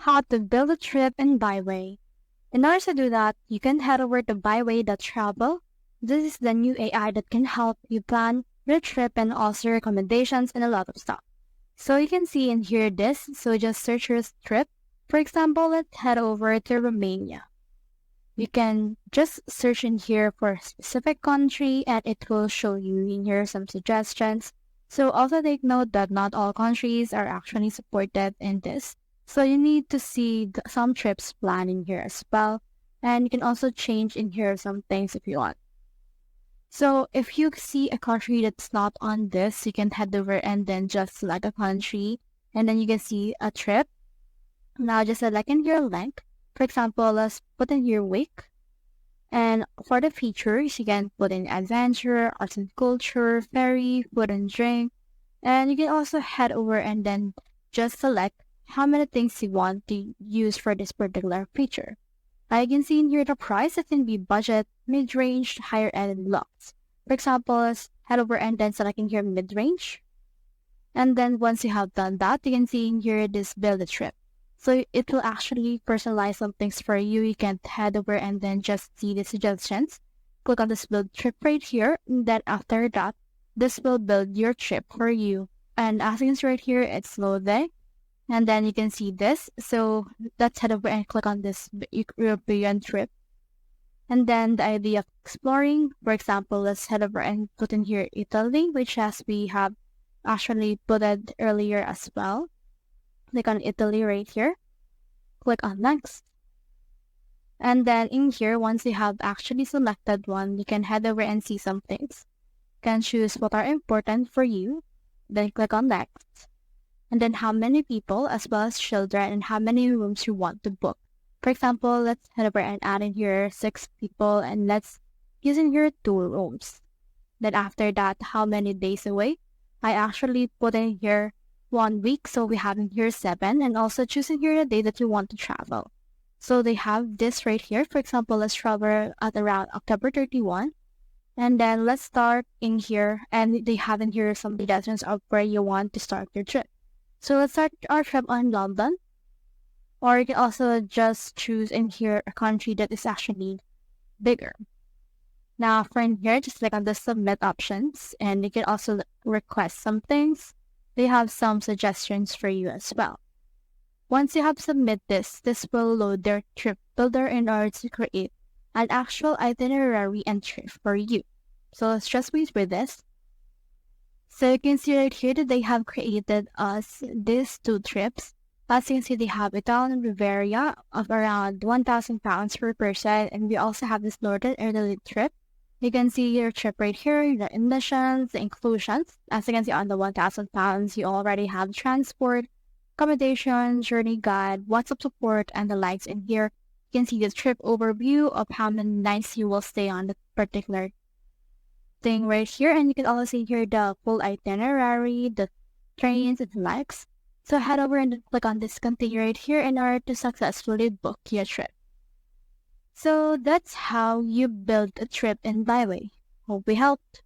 how to build a trip in Byway. In order to do that, you can head over to byway.travel. This is the new AI that can help you plan your trip and also recommendations and a lot of stuff. So you can see in here this, so just search your trip. For example, let's head over to Romania. You can just search in here for a specific country and it will show you in here some suggestions. So also take note that not all countries are actually supported in this. So you need to see some trips planned in here as well. And you can also change in here some things if you want. So if you see a country that's not on this, you can head over and then just select a country. And then you can see a trip. Now just select in here link. For example, let's put in here week. And for the features, you can put in adventure, arts and culture, ferry, food and drink. And you can also head over and then just select how many things you want to use for this particular feature. I can see in here the price. It can be budget, mid-range, higher end, and deluxe. For example, let's head over and then select in here mid-range. And then once you have done that, you can see in here this build a trip. So it will actually personalize some things for you. You can head over and then just see the suggestions. Click on this build trip right here. And then after that, this will build your trip for you. And as you can see right here, it's loading. And then you can see this. So let's head over and click on this European trip. And then the idea of exploring, for example, let's head over and put in here Italy, which as we have actually put it earlier as well. Click on Italy right here. Click on next. And then in here, once you have actually selected one, you can head over and see some things. You can choose what are important for you. Then click on next. And then how many people as well as children and how many rooms you want to book. For example, let's head over and add in here 6 people and let's use in here 2 rooms. Then after that, how many days away? I actually put in here 1 week, so we have in here 7, and also choosing here the day that you want to travel. So they have this right here. For example, let's travel at around October 31. And then let's start in here, and they have in here some suggestions of where you want to start your trip. So let's start our trip on London. Or you can also just choose in here a country that is actually bigger. Now from here, just click on the submit options, and you can also request some things. They have some suggestions for you as well. Once you have submit this will load their trip builder in order to create an actual itinerary and trip for you. So let's just wait for this. So you can see right here that they have created us these 2 trips. As you can see, they have Italian Riviera of around £1,000 per person, and we also have this Northern Italy trip. You can see your trip right here, the emissions, the inclusions. As you can see on the £1,000, you already have transport, accommodation, journey guide, WhatsApp support, and the likes in here. You can see the trip overview of how many nights you will stay on the particular thing right here. And you can also see here the full itinerary, the trains, and the likes. So head over and click on this continue right here in order to successfully book your trip. So that's how you build a trip in Byway. Hope we helped.